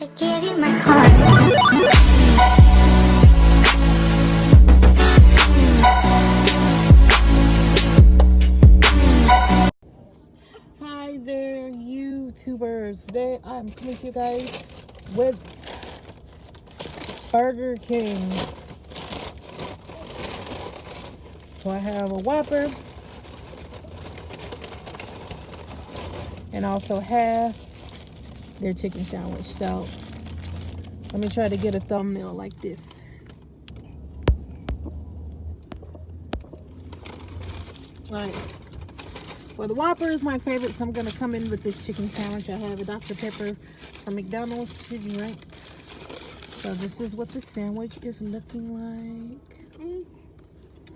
Give you my heart. Hi there, YouTubers. Today I'm coming to you guys with Burger King. So I have a Whopper and also have their chicken sandwich. So let me try to get a thumbnail like this. Alright. Well, the Whopper is my favorite, so I'm going to come in with this chicken sandwich. I have a Dr. Pepper from McDonald's chicken, right? So this is what the sandwich is looking like.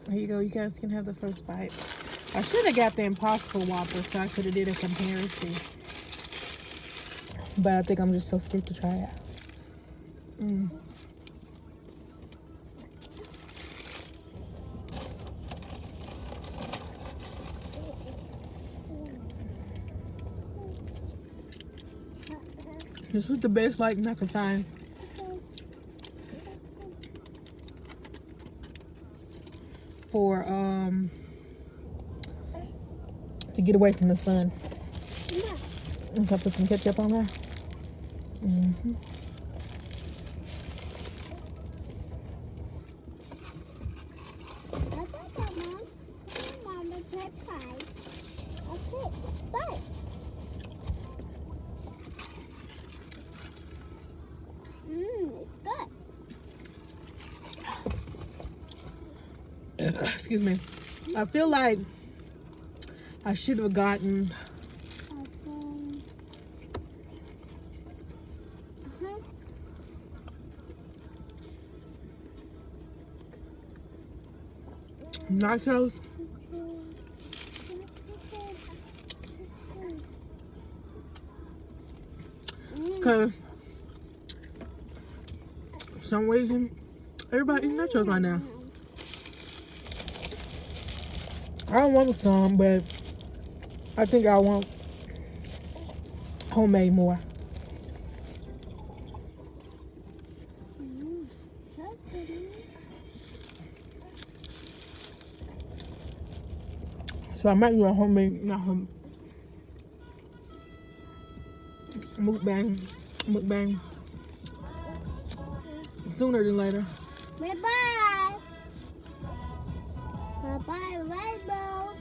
Here you go. You guys can have the first bite. I should have got the Impossible Whopper so I could have did a comparison. But I think I'm just so scared to try it. This is the best lighting I can find. For to get away from the sun. So I put some ketchup on there. Excuse me. I feel like I should have gotten nachos. Because for some reason, everybody eating nachos right now. I don't want some, but I think I want homemade more. So I might do a homemade, not home, mukbang sooner than later. Bye-bye. Bye-bye, rainbow.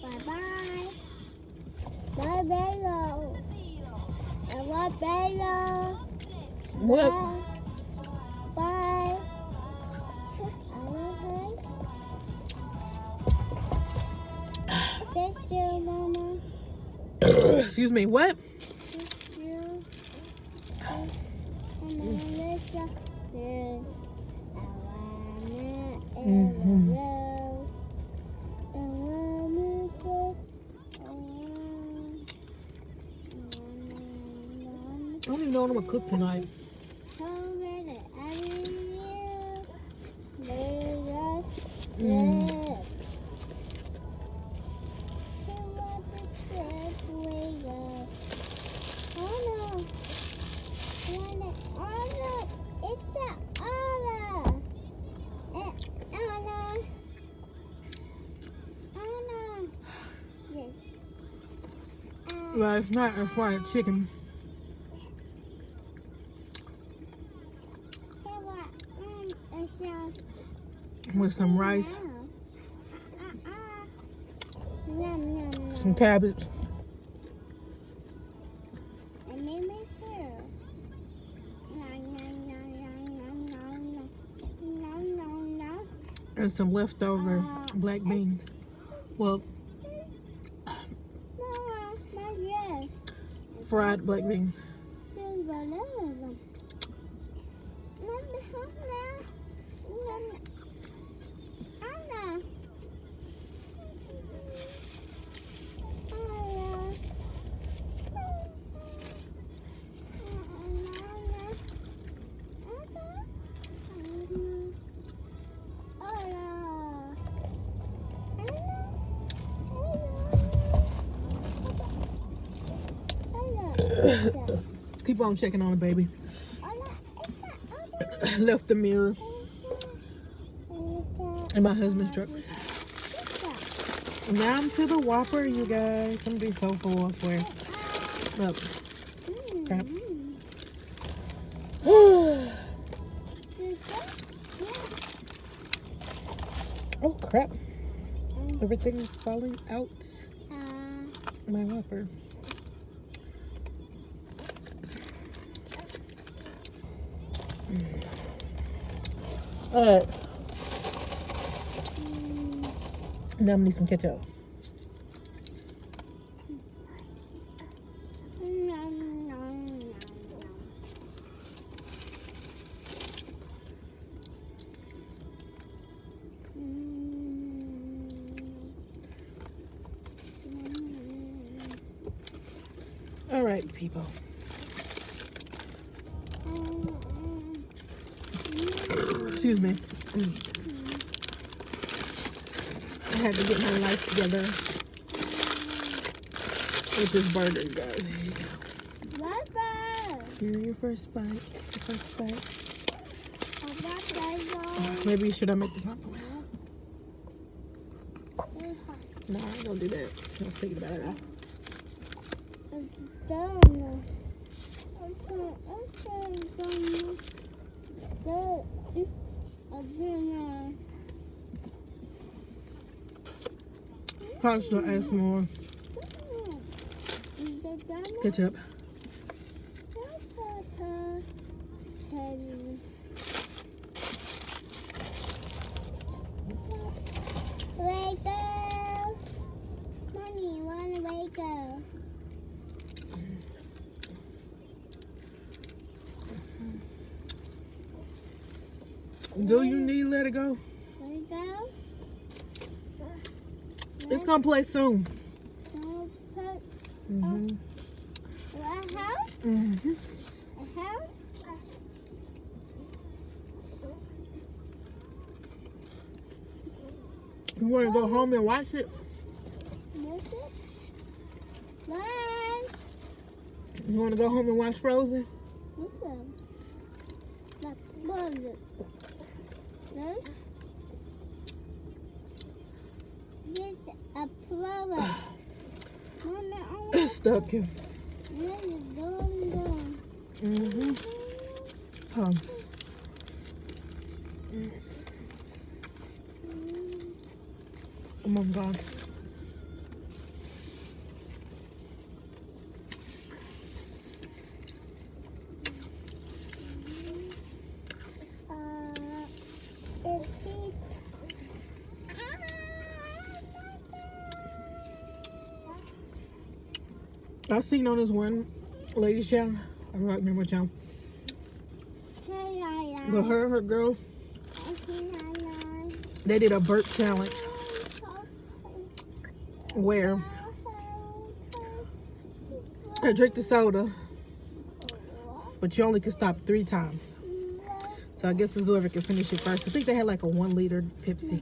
Bye-bye. Bye, rainbow. I want rainbow. What? Bye. I love her. Thank you, Mama. Excuse me, what? Thank you. And Melissa. I don't even know what I'm gonna cook tonight. Well, it's not a fried chicken. With some rice, some cabbage, and some leftover black beans. Well, fried black beans. Let's keep keep on checking on the baby. Hola, esta, Left the mirror esta, in my husband's truck. esta. Now I'm to the Whopper, you guys. I'm gonna be so full, I swear. Look. Crap. Oh crap. Everything is falling out my Whopper. Alright. Now I'm gonna need some ketchup. Alright, people. Excuse me. I had to get my life together with this burger, you guys. Here you go. Bye-bye. Here's your first bite. Your first bite. Bye-bye. Maybe you should I make this one? No, don't do that. I was thinking about it. Done. Okay. Probably should add some more ketchup. Wake up. Mommy, wanna wake up? Do you need to let it go? Wake up. It's gonna play soon. No, put Mm-hmm. a house. Mm-hmm. A house. You wanna go home and watch it? What's it? What? You wanna go home and watch Frozen? What's it? What is it? This? Get a flower. Mommy, I want It's stuck here. let it go. Mm-hmm. Come. Oh my God. If he... I seen on this one lady's channel. I don't remember what channel. But her girl, they did a burp challenge where I drank the soda, but you only could stop 3 times. So I guess it's whoever can finish it first. I think they had like a 1 liter Pepsi.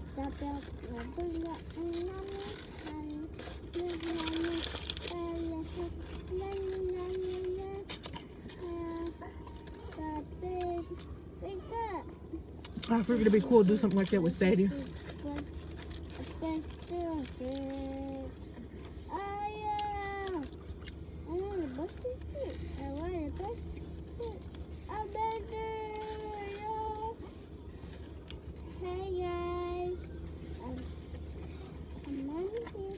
I figured it'd be cool to do something like that with Sadie. Hey guys, I'm on here.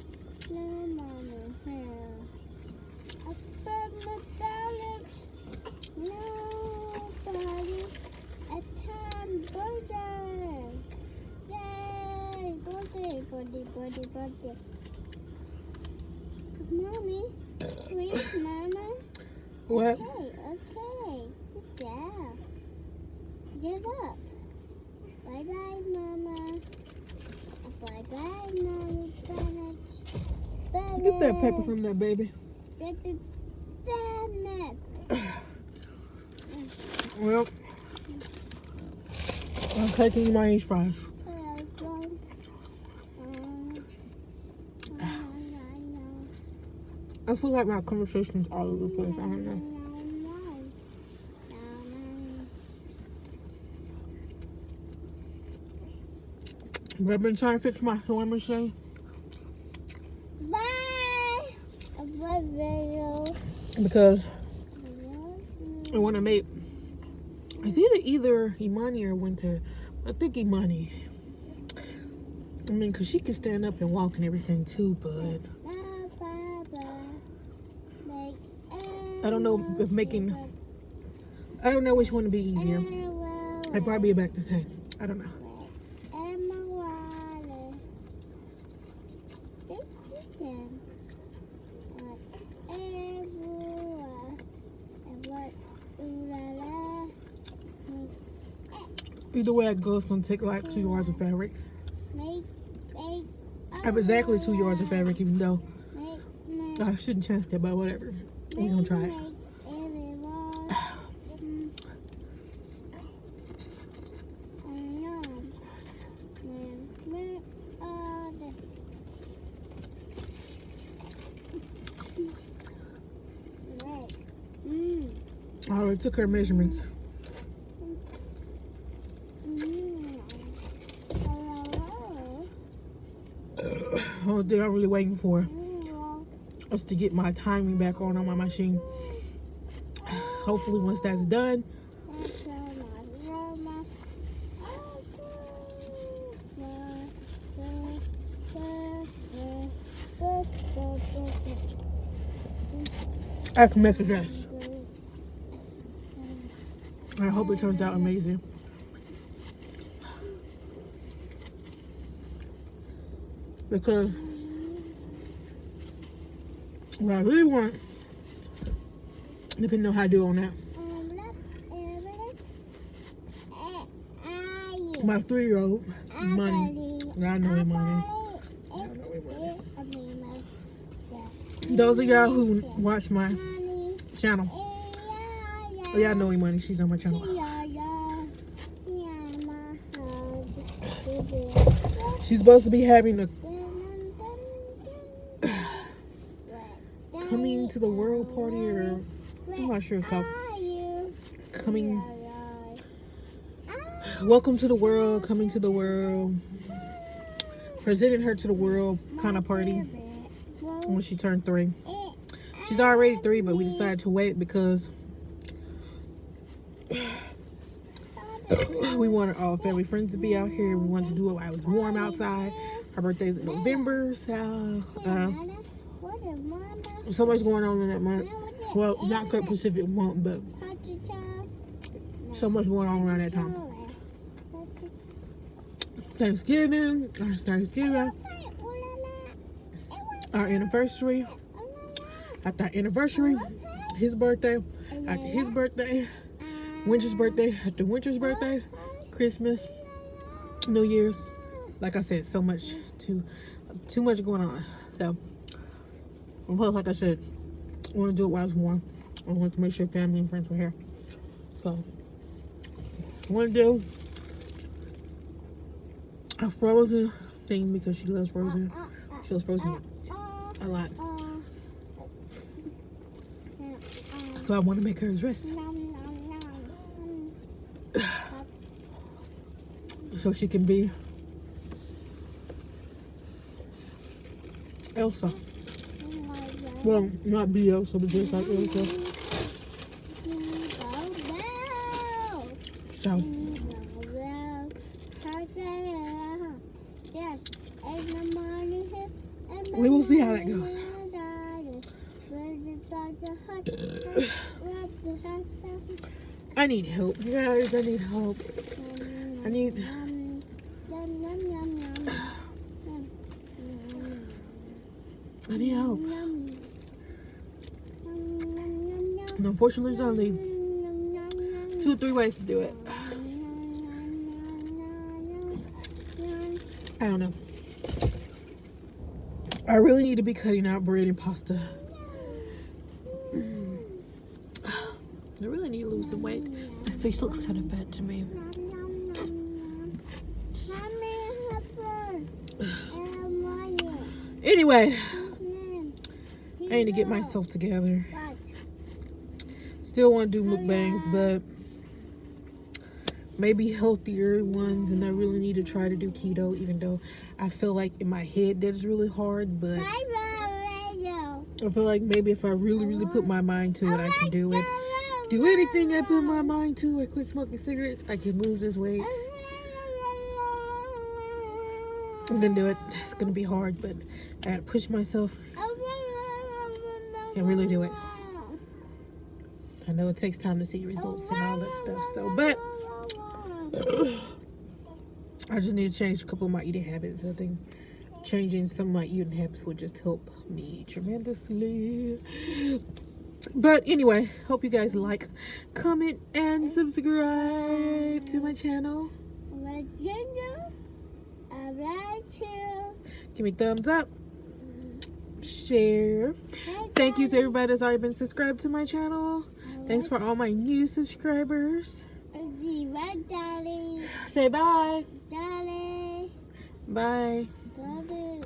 No, mama, here. I found my dollar. Nobody. A time birthday. Yay! Birthday. Mommy, where's mama? What? Okay. Good job. Get up. Bye-bye, mama. Bye-bye, mommy. Bye-bye. Get that paper from that baby. Bye-bye. Well, I'm taking my French fries. I feel like my conversation's all over the place. I don't know. But I've been trying to fix my sewing machine Bye. Bye, video. because I want to make. It's either Imani or Winter. I think Imani. I mean, because she can stand up and walk and everything too, but I don't know if making. I don't know which one would be easier. I'd probably be back the same. I don't know. Either way it goes, it's going to take like 2 yards of fabric. I have exactly 2 yards of fabric, even though I shouldn't chance that, but whatever. We're going to try it. I already took her measurements. All thing I'm really waiting for is to get my timing back on my machine. Hopefully once that's done, I can make a dress. I hope it turns out amazing. Because what I really want, depending on how I do on that, my 3-year-old, Money. I know him, Money. Those of y'all who watch my channel, y'all know him, Money. She's on my channel. She's supposed to be having a coming to the world party, or I'm not sure it's called coming. Welcome to the world, coming to the world, presenting her to the world kind of party when she turned 3. She's already 3, but we decided to wait because we wanted all family friends to be out here. We wanted to do it while it was warm outside. Her birthday's in November, so so much going on in that month. Well, not Great Pacific month, but so much going on around that time. Thanksgiving, our anniversary. After our anniversary, his birthday. After his birthday, Winter's birthday. After Winter's birthday, Christmas, New Year's. Like I said, so much too much going on. So, well, like I said, I want to do it while it's warm. I want to make sure family and friends were here. So, I want to do a Frozen thing because she loves Frozen. She loves Frozen a lot. So I want to make her a dress so she can be Elsa. Well, not be Elsa, but just like Elsa. So we will see how that goes. I need help, guys. I need help. I need help. And unfortunately, there's only 2 or 3 ways to do it. I don't know. I really need to be cutting out bread and pasta. I really need to lose some weight. My face looks kind of fat to me. Anyway, I need to get myself together. Still want to do mukbangs, but maybe healthier ones, and I really need to try to do keto, even though I feel like in my head that is really hard, but I feel like maybe if I really put my mind to it, I can do it. Do anything I put my mind to. I quit smoking cigarettes, I can lose this weight. I'm gonna do it. It's gonna be hard, but I gotta push myself and really do it. I know it takes time to see results and all that stuff, so, but I just need to change a couple of my eating habits. I think changing some of my eating habits would just help me tremendously. But anyway, hope you guys like, comment, and subscribe to my channel. Give me thumbs up, share. Thank you to everybody that's already been subscribed to my channel. Thanks for all my new subscribers. Say bye. Daddy. Bye. Daddy.